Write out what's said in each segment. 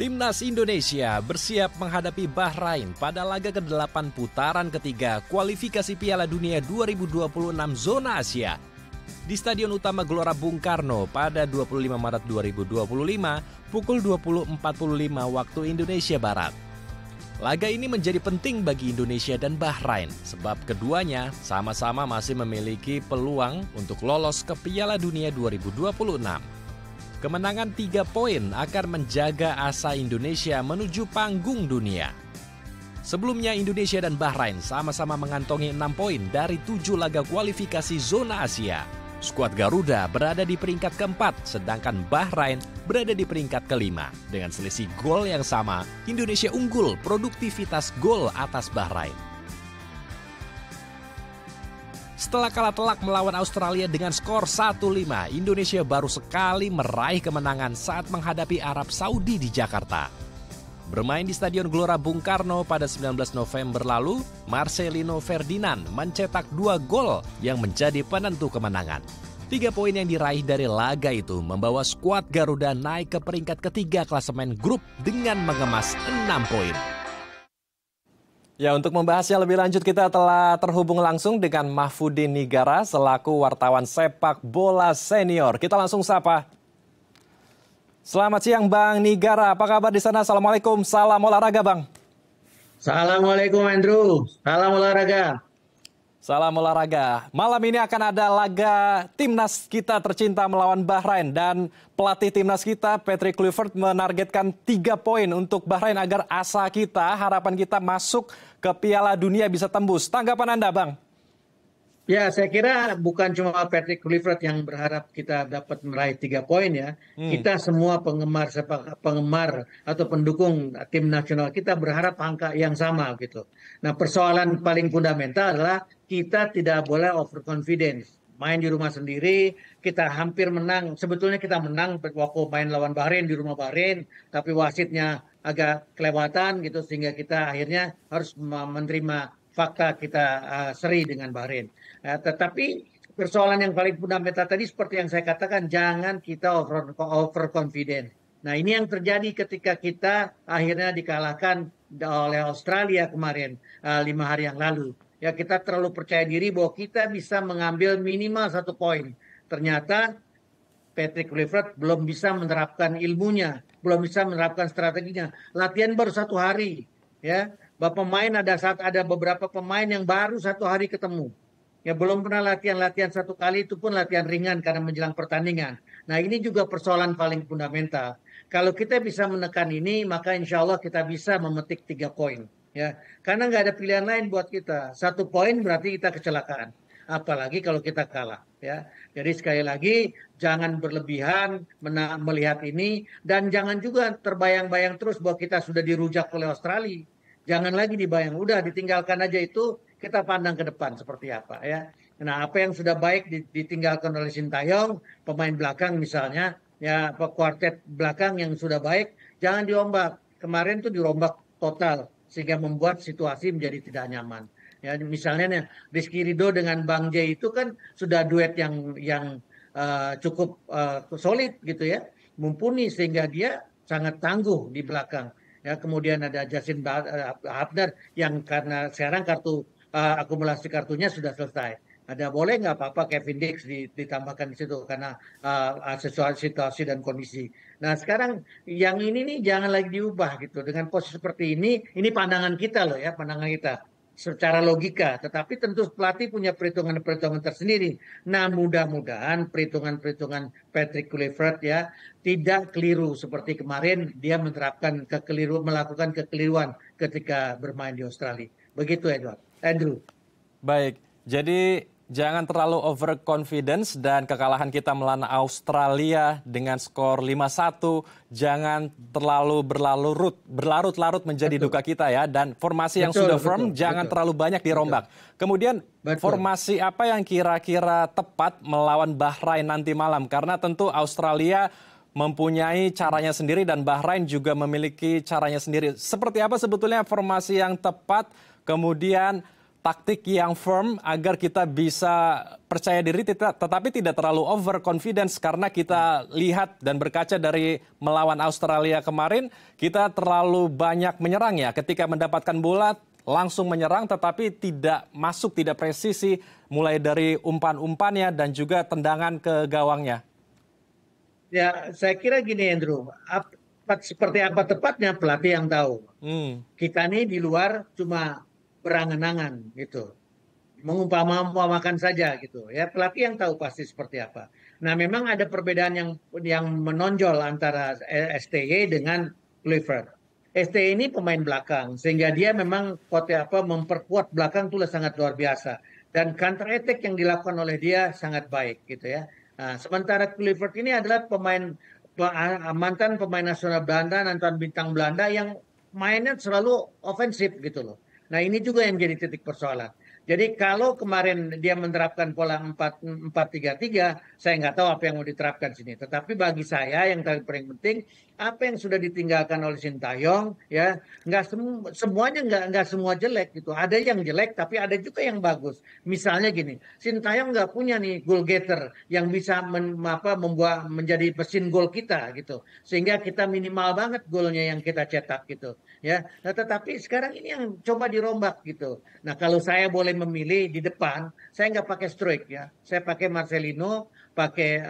Timnas Indonesia bersiap menghadapi Bahrain pada laga ke-8 putaran ketiga kualifikasi Piala Dunia 2026 zona Asia. Di Stadion Utama Gelora Bung Karno pada 25 Maret 2025 pukul 20.45 waktu Indonesia Barat. Laga ini menjadi penting bagi Indonesia dan Bahrain sebab keduanya sama-sama masih memiliki peluang untuk lolos ke Piala Dunia 2026. Kemenangan 3 poin akan menjaga asa Indonesia menuju panggung dunia. Sebelumnya Indonesia dan Bahrain sama-sama mengantongi 6 poin dari 7 laga kualifikasi zona Asia. Skuad Garuda berada di peringkat keempat, sedangkan Bahrain berada di peringkat kelima. Dengan selisih gol yang sama, Indonesia unggul produktivitas gol atas Bahrain. Setelah kalah telak melawan Australia dengan skor 1-5, Indonesia baru sekali meraih kemenangan saat menghadapi Arab Saudi di Jakarta. Bermain di Stadion Gelora Bung Karno pada 19 November lalu, Marcelino Ferdinand mencetak 2 gol yang menjadi penentu kemenangan. 3 poin yang diraih dari laga itu membawa skuad Garuda naik ke peringkat ketiga klasemen grup dengan mengemas 6 poin. Ya, untuk membahasnya lebih lanjut kita telah terhubung langsung dengan Mahfudin Nigara selaku wartawan sepak bola senior. Kita langsung sapa. Selamat siang Bang Nigara, apa kabar di sana? Assalamualaikum, salam olahraga Bang. Assalamualaikum Andrew, salam olahraga. Salam olahraga. Malam ini akan ada laga timnas kita tercinta melawan Bahrain dan pelatih timnas kita Patrick Kluivert menargetkan 3 poin untuk Bahrain agar asa kita, harapan kita masuk ke Piala Dunia bisa tembus. Tanggapan Anda, Bang? Ya, saya kira bukan cuma Patrick Kluivert yang berharap kita dapat meraih 3 poin ya. Kita semua penggemar atau pendukung tim nasional kita berharap angka yang sama gitu. Nah, persoalan paling fundamental adalah kita tidak boleh overconfidence. Main di rumah sendiri, kita hampir menang. Sebetulnya kita menang waktu main lawan Bahrain di rumah Bahrain, tapi wasitnya agak kelewatan gitu sehingga kita akhirnya harus menerima fakta kita seri dengan Bahrain. Tetapi persoalan yang paling fundamental tadi seperti yang saya katakan, jangan kita overconfident. Nah, ini yang terjadi ketika kita akhirnya dikalahkan oleh Australia kemarin 5 hari yang lalu. Ya, kita terlalu percaya diri bahwa kita bisa mengambil minimal 1 poin. Ternyata Patrick Kluivert belum bisa menerapkan ilmunya, belum bisa menerapkan strateginya. Latihan baru 1 hari, ya. Pemain ada beberapa pemain yang baru 1 hari ketemu. Ya, belum pernah latihan 1 kali, itu pun latihan ringan karena menjelang pertandingan. Nah, ini juga persoalan paling fundamental. Kalau kita bisa menekan ini, maka insya Allah kita bisa memetik 3 poin. Ya, karena nggak ada pilihan lain buat kita. 1 poin berarti kita kecelakaan. Apalagi kalau kita kalah. Ya, jadi sekali lagi jangan berlebihan melihat ini dan jangan juga terbayang-bayang terus bahwa kita sudah dirujak oleh Australia. Jangan lagi dibayang, udah ditinggalkan aja itu, kita pandang ke depan seperti apa ya. Nah, apa yang sudah baik ditinggalkan oleh Sintayong, pemain belakang misalnya, ya kuartet belakang yang sudah baik, jangan diombak. Kemarin tuh dirombak total sehingga membuat situasi menjadi tidak nyaman. Ya, misalnya Rizky Ridho dengan Bang J itu kan sudah duet yang cukup solid gitu ya, mumpuni sehingga dia sangat tangguh di belakang. Ya, kemudian ada Justin Hubner yang karena sekarang akumulasi kartunya sudah selesai. Ada boleh nggak apa-apa Kevin Dix ditambahkan di situ karena sesuai situasi dan kondisi. Nah, sekarang yang ini nih jangan lagi diubah gitu. Dengan posisi seperti ini pandangan kita loh ya, pandangan kita secara logika. Tetapi tentu pelatih punya perhitungan-perhitungan tersendiri. Nah, mudah-mudahan perhitungan-perhitungan Patrick Kluivert ya tidak keliru seperti kemarin dia melakukan kekeliruan ketika bermain di Australia. Begitu Andrew. Baik, jadi jangan terlalu overconfidence dan kekalahan kita melawan Australia dengan skor 5-1 jangan terlalu berlarut-larut menjadi duka kita ya, dan formasi yang sudah firm jangan terlalu banyak dirombak. Kemudian formasi apa yang kira-kira tepat melawan Bahrain nanti malam, karena tentu Australia mempunyai caranya sendiri dan Bahrain juga memiliki caranya sendiri. Seperti apa sebetulnya formasi yang tepat, kemudian taktik yang firm agar kita bisa percaya diri tetapi tidak terlalu overconfidence, karena kita lihat dan berkaca dari melawan Australia kemarin, kita terlalu banyak menyerang ya, ketika mendapatkan bola langsung menyerang tetapi tidak masuk, tidak presisi, mulai dari umpan-umpannya dan juga tendangan ke gawangnya. Ya, saya kira gini Andrew, seperti apa tepatnya pelatih yang tahu. Kita nih di luar cuma berangan-angan gitu, mengumpamakan saja gitu ya, pelatih yang tahu pasti seperti apa. Nah memang ada perbedaan yang menonjol antara STY dengan Clifford. STY ini pemain belakang sehingga dia memang memperkuat belakang itu sangat luar biasa, dan counter attack yang dilakukan oleh dia sangat baik gitu ya. Nah, sementara Clifford ini adalah mantan pemain nasional Belanda, mantan bintang Belanda yang mainnya selalu ofensif gitu loh. Nah ini juga yang jadi titik persoalan. Jadi kalau kemarin dia menerapkan pola 4-3-3, saya nggak tahu apa yang mau diterapkan sini. Tetapi bagi saya yang paling penting, apa yang sudah ditinggalkan oleh Sintayong, ya semuanya nggak semua jelek gitu. Ada yang jelek, tapi ada juga yang bagus. Misalnya gini, Sintayong nggak punya nih goal getter yang bisa membuat menjadi mesin gol kita gitu, sehingga kita minimal banget golnya yang kita cetak gitu. Ya, nah, tetapi sekarang ini yang coba dirombak gitu. Nah, kalau saya boleh memilih di depan, saya nggak pakai Struijk ya. Saya pakai Marcelino, pakai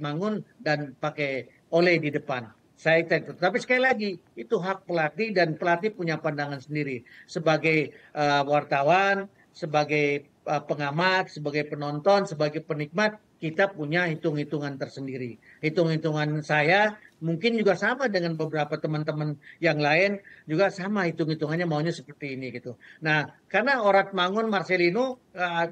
Mangun, dan pakai Ole di depan. Saya tapi sekali lagi itu hak pelatih, dan pelatih punya pandangan sendiri. Sebagai wartawan, sebagai pengamat, sebagai penonton, sebagai penikmat, kita punya hitung-hitungan tersendiri. Hitung-hitungan saya mungkin juga sama dengan beberapa teman-teman yang lain, juga sama hitung-hitungannya maunya seperti ini gitu. Nah, karena Mangun, Marcelino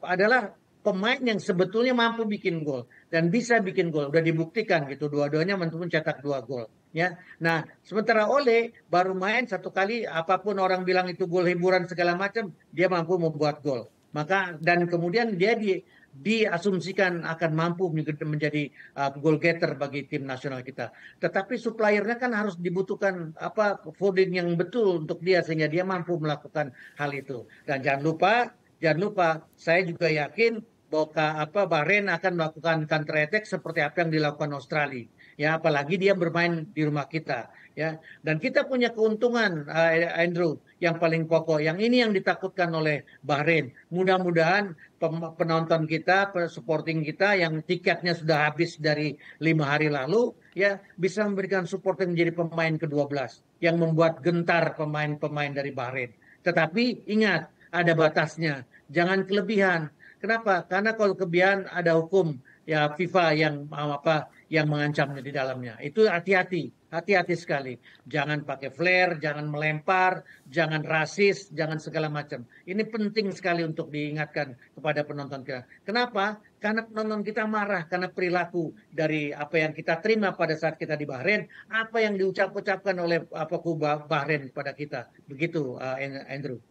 adalah pemain yang sebetulnya mampu bikin gol dan bisa bikin gol, udah dibuktikan gitu, dua-duanya mampu mencetak 2 gol ya. Nah, sementara Ole baru main 1 kali, apapun orang bilang itu gol hiburan segala macam, dia mampu membuat gol. Maka dan kemudian dia diasumsikan akan mampu menjadi goal getter bagi tim nasional kita. Tetapi suppliernya kan harus dibutuhkan voting yang betul untuk dia sehingga dia mampu melakukan hal itu. Dan jangan lupa, saya juga yakin bahwa Bahrain akan melakukan counter attack seperti apa yang dilakukan Australia. Ya, apalagi dia bermain di rumah kita. Ya, dan kita punya keuntungan, Andrew, yang paling pokok. Yang ini yang ditakutkan oleh Bahrain. Mudah-mudahan penonton kita, supporting kita yang tiketnya sudah habis dari 5 hari lalu, ya bisa memberikan support yang menjadi pemain ke-12 yang membuat gentar pemain-pemain dari Bahrain. Tetapi ingat, ada batasnya. Jangan kelebihan. Kenapa? Karena kalau kelebihan ada hukum ya FIFA yang mengancamnya di dalamnya. Itu hati-hati sekali. Jangan pakai flare, jangan melempar, jangan rasis, jangan segala macam. Ini penting sekali untuk diingatkan kepada penonton kita. Kenapa? Karena penonton kita marah karena perilaku dari apa yang kita terima pada saat kita di Bahrain, apa yang diucapkan oleh Bahrain kepada kita. Begitu, Andrew.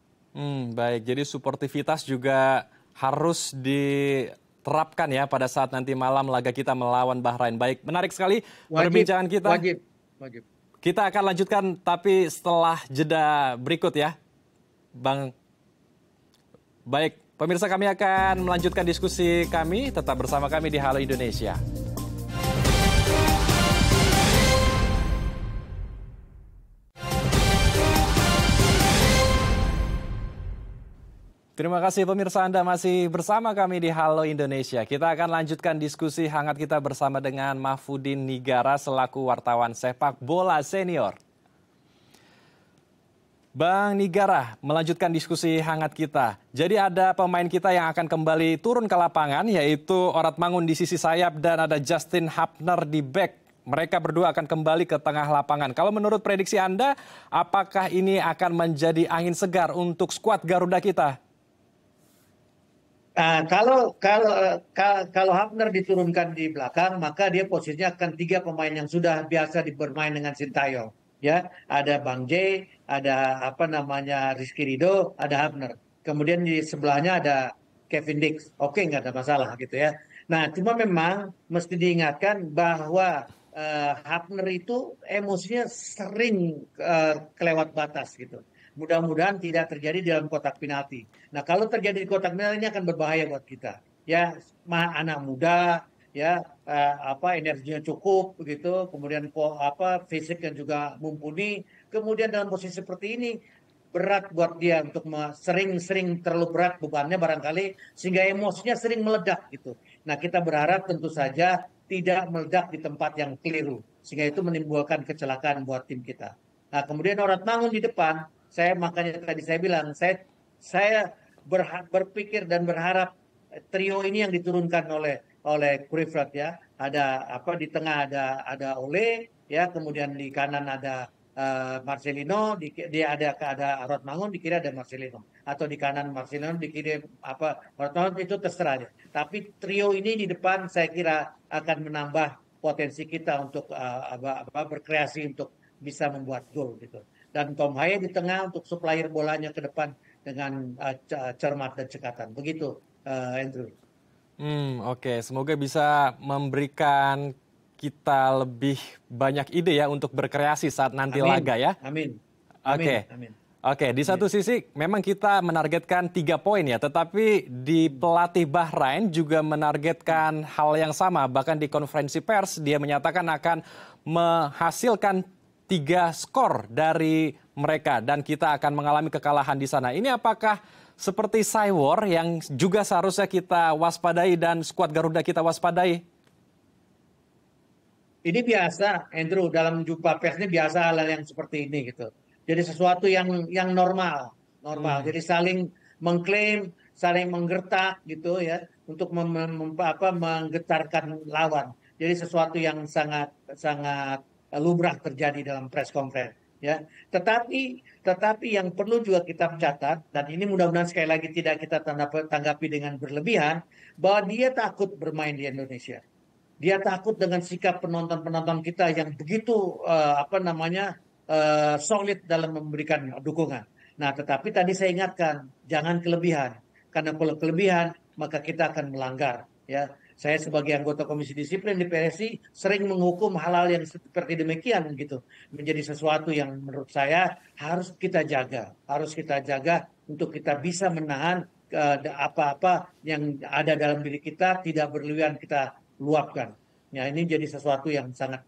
Baik, jadi suportivitas juga harus diterapkan ya pada saat nanti malam laga kita melawan Bahrain. Baik, menarik sekali perbincangan kita. Wajib. Kita akan lanjutkan tapi setelah jeda berikut ya, Bang. Baik, pemirsa, kami akan melanjutkan diskusi kami. Tetap bersama kami di Halo Indonesia. Terima kasih pemirsa, Anda masih bersama kami di Halo Indonesia. Kita akan lanjutkan diskusi hangat kita bersama dengan Mahfudin Nigara selaku wartawan sepak bola senior. Bang Nigara, melanjutkan diskusi hangat kita. Jadi ada pemain kita yang akan kembali turun ke lapangan, yaitu Mangun di sisi sayap dan ada Justin Hapner di back. Mereka berdua akan kembali ke tengah lapangan. Kalau menurut prediksi Anda, apakah ini akan menjadi angin segar untuk skuad Garuda kita? Kalau Hapner diturunkan di belakang, maka dia posisinya akan 3 pemain yang sudah biasa bermain dengan Sintayong. Ya, ada Bang J, ada Rizky Ridho, ada Hapner. Kemudian di sebelahnya ada Kevin Dix. Oke, nggak ada masalah gitu ya. Nah, cuma memang mesti diingatkan bahwa Hapner itu emosinya sering kelewat batas gitu. mudah-mudahan tidak terjadi dalam kotak penalti. Nah, kalau terjadi di kotak penalti ini akan berbahaya buat kita. Ya, anak muda, ya energinya cukup begitu, kemudian fisik yang juga mumpuni, kemudian dalam posisi seperti ini berat buat dia untuk sering terlalu berat bebannya barangkali sehingga emosinya sering meledak gitu. Nah, kita berharap tentu saja tidak meledak di tempat yang keliru sehingga itu menimbulkan kecelakaan buat tim kita. Nah, kemudian Mangun di depan, makanya tadi saya bilang saya berpikir dan berharap trio ini yang diturunkan oleh Kluivert ya. Ada di tengah ada Ole ya, kemudian di kanan ada Marcelino, dia ada Mangun, di kiri ada Marcelino, atau di kanan Marcelino, di kiri Mangun, itu terserah aja. Tapi trio ini di depan saya kira akan menambah potensi kita untuk berkreasi untuk bisa membuat gol gitu. Dan Tom Haye di tengah untuk supplier bolanya ke depan dengan cermat dan cekatan. Begitu, Andrew. Oke, semoga bisa memberikan kita lebih banyak ide ya untuk berkreasi saat nanti laga ya. Amin. Oke, di satu sisi memang kita menargetkan 3 poin ya, tetapi di pelatih Bahrain juga menargetkan hal yang sama. Bahkan di konferensi pers dia menyatakan akan menghasilkan 3 skor dari mereka dan kita akan mengalami kekalahan di sana. Ini apakah seperti Cywar yang juga seharusnya kita waspadai dan skuad Garuda kita waspadai? Ini biasa, Andrew, dalam jumpa pers ini biasa hal yang seperti ini gitu. Jadi sesuatu yang normal. Jadi saling mengklaim, saling menggertak gitu ya, untuk menggetarkan lawan. Jadi sesuatu yang sangat lumrah terjadi dalam press conference ya. Tetapi yang perlu juga kita catat, dan ini mudah-mudahan sekali lagi tidak kita tanggapi dengan berlebihan, bahwa dia takut bermain di Indonesia. Dia takut dengan sikap penonton-penonton kita yang begitu solid dalam memberikan dukungan. Nah, tetapi tadi saya ingatkan, jangan kelebihan. Karena kalau kelebihan, maka kita akan melanggar. Ya, saya sebagai anggota Komisi Disiplin di PSSI sering menghukum hal-hal yang seperti demikian gitu. Menjadi sesuatu yang menurut saya harus kita jaga. Harus kita jaga untuk kita bisa menahan apa-apa yang ada dalam diri kita, tidak berlebihan kita luapkan. Ya, ini jadi sesuatu yang sangat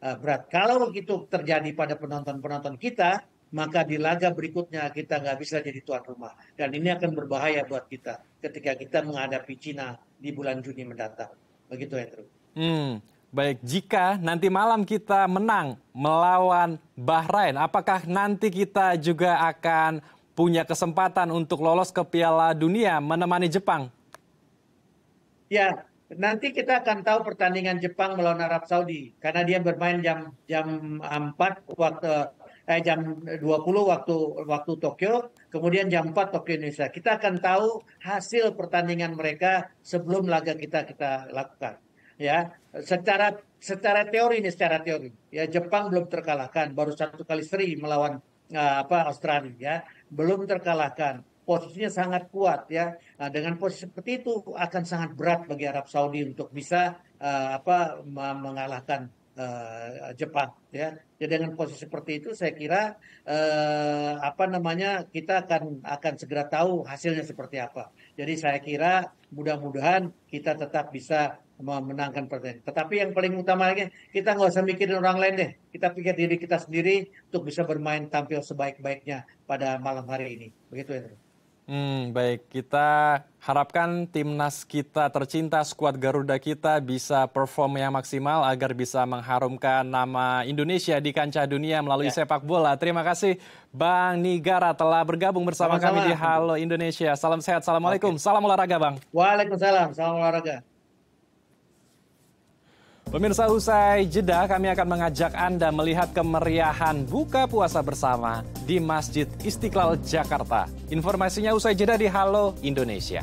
berat. Kalau itu terjadi pada penonton-penonton kita, maka di laga berikutnya kita nggak bisa jadi tuan rumah. Dan ini akan berbahaya buat kita ketika kita menghadapi Cina di bulan Juni mendatang. Begitu, Andrew. Baik, jika nanti malam kita menang melawan Bahrain, apakah nanti kita juga akan punya kesempatan untuk lolos ke Piala Dunia menemani Jepang? Ya, nanti kita akan tahu pertandingan Jepang melawan Arab Saudi karena dia bermain jam 4 jam 20 waktu Tokyo, kemudian jam 4 Tokyo Indonesia. Kita akan tahu hasil pertandingan mereka sebelum laga kita lakukan. Ya, secara teori. Ya, Jepang belum terkalahkan, baru 1 kali seri melawan Australia, ya, belum terkalahkan. Posisinya sangat kuat ya. Nah, dengan posisi seperti itu akan sangat berat bagi Arab Saudi untuk bisa mengalahkan Jepang ya. Jadi dengan posisi seperti itu saya kira kita akan segera tahu hasilnya seperti apa. Jadi saya kira mudah-mudahan kita tetap bisa memenangkan pertandingan. Tetapi yang paling utama lagi, kita nggak usah mikirin orang lain deh. Kita pikir diri kita sendiri untuk bisa bermain tampil sebaik-baiknya pada malam hari ini. Begitu ya. Baik, kita harapkan timnas kita tercinta, skuad Garuda kita bisa perform yang maksimal agar bisa mengharumkan nama Indonesia di kancah dunia melalui sepak bola. Terima kasih Bang Nigara telah bergabung bersama kami di Halo Indonesia. Salam sehat, Assalamualaikum. Salam olahraga, Bang. Waalaikumsalam, salam olahraga. Pemirsa, usai jeda kami akan mengajak Anda melihat kemeriahan buka puasa bersama di Masjid Istiqlal Jakarta. Informasinya usai jeda di Halo Indonesia.